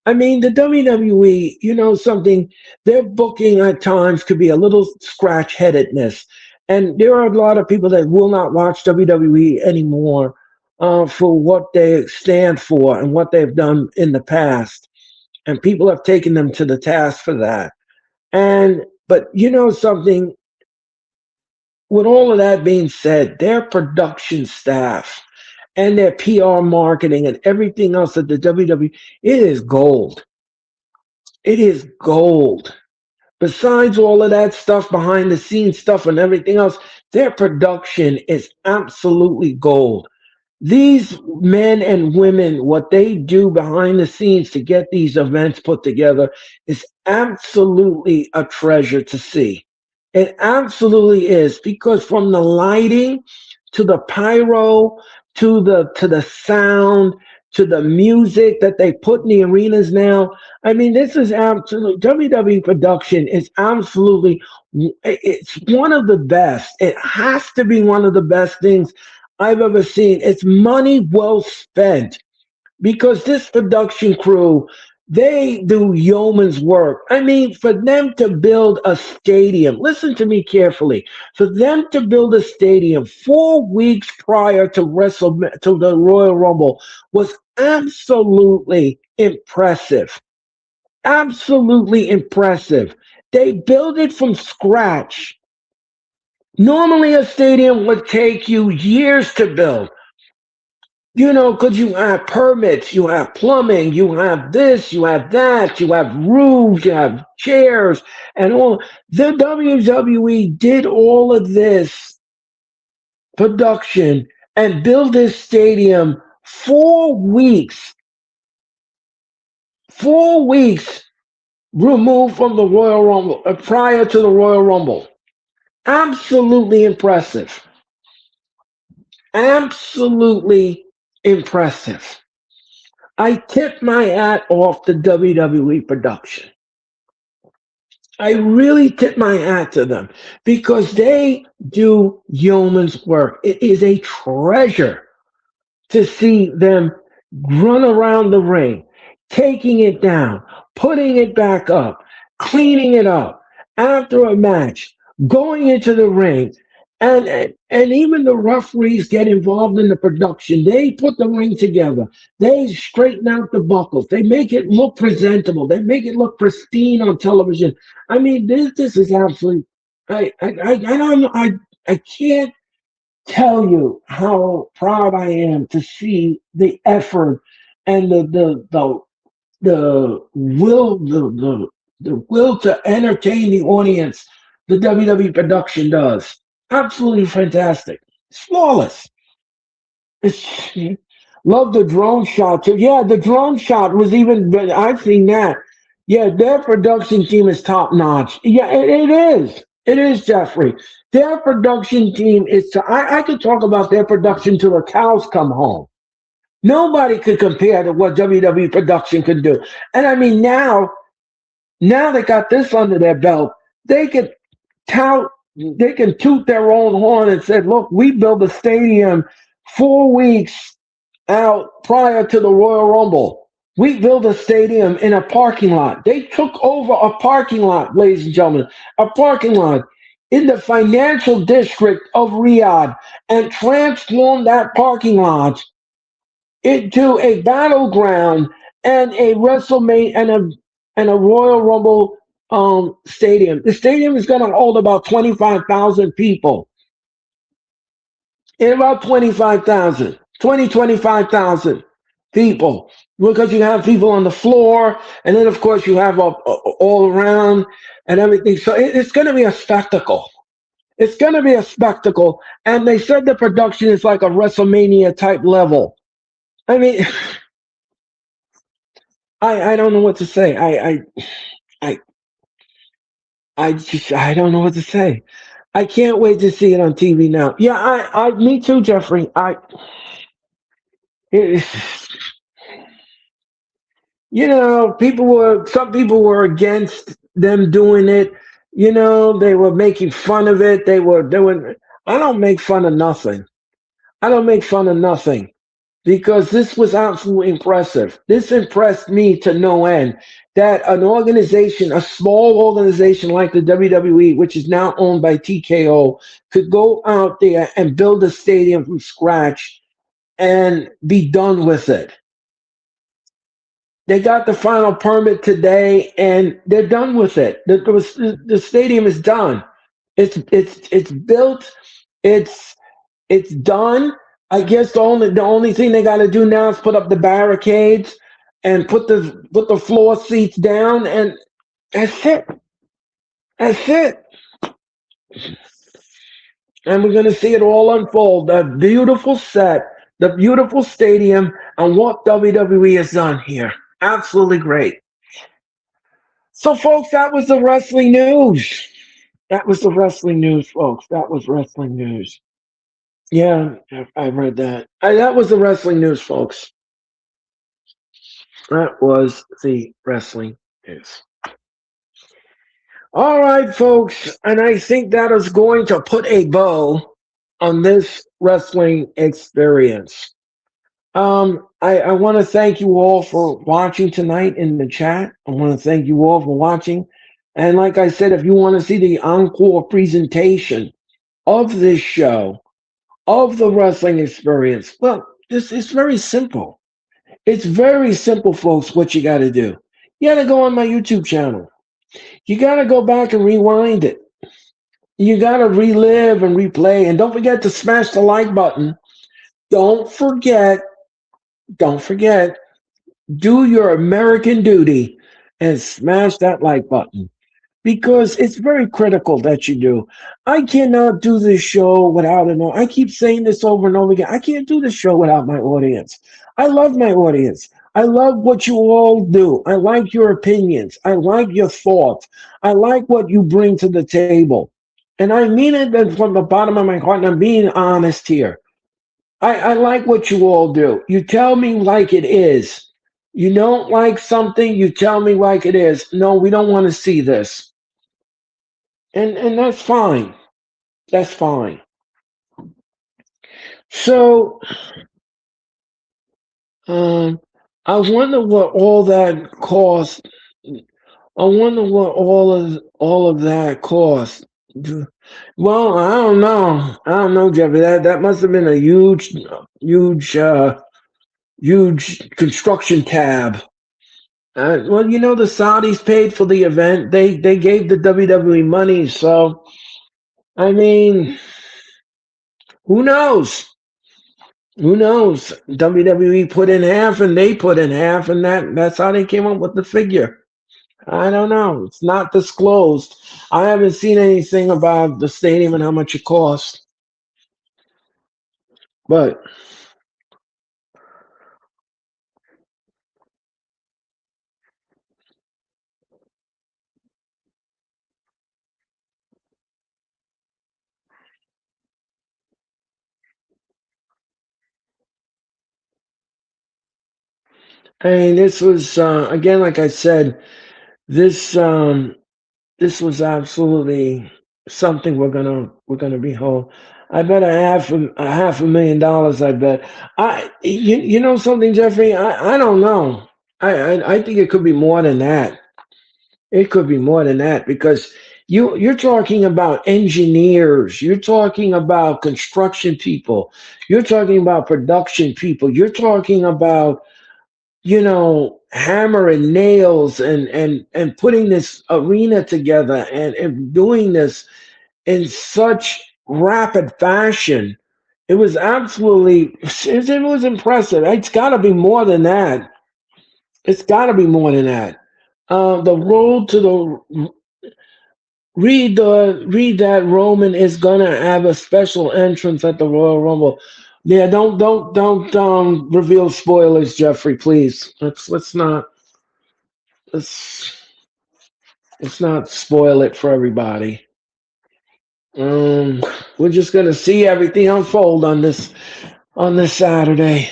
Speaker 1: I mean, the WWE, you know something, their booking at times could be a little scratch headedness. And there are a lot of people that will not watch WWE anymore for what they stand for and what they've done in the past. And people have taken them to the task for that. But you know something, with all of that being said, their production staff and their PR marketing and everything else at the WWE, it is gold. It is gold. Besides all of that stuff, behind the scenes stuff and everything else, their production is absolutely gold. These men and women, what they do behind the scenes to get these events put together is absolutely a treasure to see. It absolutely is, because from the lighting to the pyro to the sound to the music that they put in the arenas now. I mean, this is absolute WWE production is absolutely, it's one of the best. It has to be one of the best things I've ever seen. It's money well spent, because this production crew, they do yeoman's work. I mean, for them to build a stadium, listen to me carefully, for them to build a stadium 4 weeks prior to to the Royal Rumble was absolutely impressive. Absolutely impressive. They built it from scratch. Normally, a stadium would take you years to build. Because you have permits, you have plumbing, you have this, you have that, you have roofs, you have chairs, and all. The WWE did all of this production and build this stadium 4 weeks, 4 weeks removed from the Royal Rumble, prior to the Royal Rumble. Absolutely impressive. Absolutely impressive. I tip my hat off to WWE production. I really tip my hat to them because they do yeoman's work. It is a treasure to see them run around the ring, taking it down, putting it back up, cleaning it up after a match, going into the ring. And even the referees get involved in the production. They put the ring together. They straighten out the buckles. They make it look presentable. They make it look pristine on television. I mean, this is absolutely. I don't know. I can't tell you how proud I am to see the effort and the will to entertain the audience the WWE production does. Absolutely fantastic. It's flawless. It's, love the drone shot too. Yeah, the drone shot was even. I've seen that. Yeah, their production team is top notch. Yeah, it is. It is, Jeffrey. Their production team is. I could talk about their production till the cows come home. Nobody could compare to what WWE production could do. And I mean, now they got this under their belt. They can tout. They can toot their own horn and say, "Look, we built a stadium 4 weeks out prior to the Royal Rumble. We built a stadium in a parking lot. They took over a parking lot, ladies and gentlemen, a parking lot in the financial district of Riyadh and transformed that parking lot into a battleground and a WrestleMania and a Royal Rumble stadium. The stadium is going to hold about 25,000 people. In about 25,000, 25,000 people, because you have people on the floor, and then of course you have all around and everything. So it's going to be a spectacle. It's going to be a spectacle, and they said the production is like a WrestleMania type level. I mean, I don't know what to say. I I don't know what to say. I can't wait to see it on TV now. Yeah, me too, Jeffrey. It, some people were against them doing it. They were making fun of it. They were doing. I don't make fun of nothing. I don't make fun of nothing because this was absolutely impressive. This impressed me to no end. That an organization, a small organization like the WWE, which is now owned by TKO, could go out there and build a stadium from scratch and be done with it. They got the final permit today, and they're done with it. The stadium is done. It's built. It's it's done. I guess the only thing they got to do now is put up the barricades and put the floor seats down, and that's it. That's it. And we're gonna see it all unfold. The beautiful set, the beautiful stadium, and what WWE has done here. Absolutely great. So, folks, that was the wrestling news. That was the wrestling news, folks. That was wrestling news. Yeah, I read that. That was the wrestling news, folks. That was the wrestling news. All right, folks. And I think that is going to put a bow on this wrestling experience. I want to thank you all for watching tonight in the chat. I want to thank you all for watching. And like I said, if you want to see the encore presentation of this show, of the wrestling experience, well, this is very simple. It's very simple, folks, what you got to do. You got to go on my YouTube channel. You got to go back and rewind it. You got to relive and replay. And don't forget to smash the like button. Don't forget don't forget, do your American duty and smash that like button because it's very critical that you do. I cannot do this show without an audience. I keep saying this over and over again. I can't do this show without my audience. I love my audience. I love what you all do. I like your opinions. I like your thoughts. I like what you bring to the table. And I mean it from the bottom of my heart, and I'm being honest here. I like what you all do. You tell me like it is. You don't like something, you tell me like it is. No, we don't want to see this. And that's fine. That's fine. So um I wonder what all that cost. I wonder what all of that cost. Well, I don't know. I don't know, Jeffrey. That must have been a huge construction tab. Well, the Saudis paid for the event. They gave the WWE money, so I mean, who knows? Who knows? WWE put in half, and they put in half, and that's how they came up with the figure. I don't know. It's not disclosed. I haven't seen anything about the stadium and how much it cost. But I mean, this was again, like I said, this this was absolutely something we're gonna be whole. I bet a half a million dollars. I bet. You know something, Jeffrey? I don't know. I think it could be more than that. It could be more than that because you're talking about engineers, you're talking about construction people, you're talking about production people, you're talking about hammer and nails and putting this arena together and doing this in such rapid fashion. It was absolutely, it was impressive. It's got to be more than that. It's got to be more than that. The road to the read that Roman is gonna have a special entrance at the Royal Rumble. Yeah, don't reveal spoilers, Jeffrey. Please, let's let's not spoil it for everybody. Um, we're just gonna see everything unfold on this Saturday.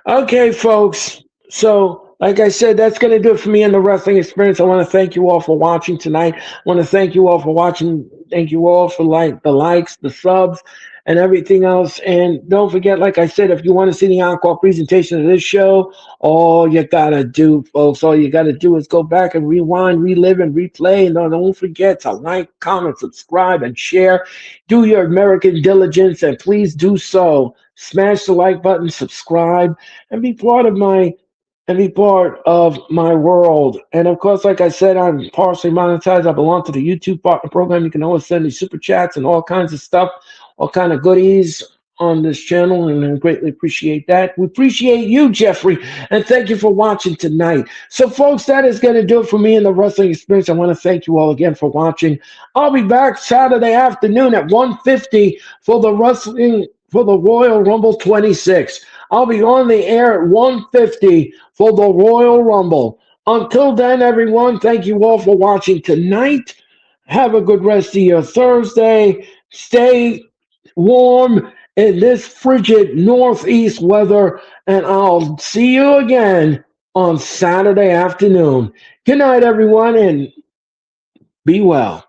Speaker 1: Okay, folks. So, like I said, that's going to do it for me in the wrestling experience. I want to thank you all for watching tonight. I want to thank you all for watching. Thank you all for the likes, the subs, and everything else. And don't forget, like I said, if you want to see the encore presentation of this show, all you gotta do, folks, all you gotta do is go back and rewind, relive, and replay. And don't forget to like, comment, subscribe, and share. Do your American diligence, and please do so. Smash the like button, subscribe, and be part of my world. And of course, like I said, I'm partially monetized. I belong to the YouTube partner program. You can always send me super chats and all kinds of stuff, all kind of goodies on this channel, and I greatly appreciate that. We appreciate you, Jeffrey, and thank you for watching tonight. So, folks, that is going to do it for me in the wrestling experience. I want to thank you all again for watching. I'll be back Saturday afternoon at 1:50 for the Royal Rumble 26. I'll be on the air at 1:50 for the Royal Rumble. Until then, everyone, thank you all for watching tonight. Have a good rest of your Thursday. Stay warm in this frigid northeast weather, and I'll see you again on Saturday afternoon. Good night, everyone, and be well.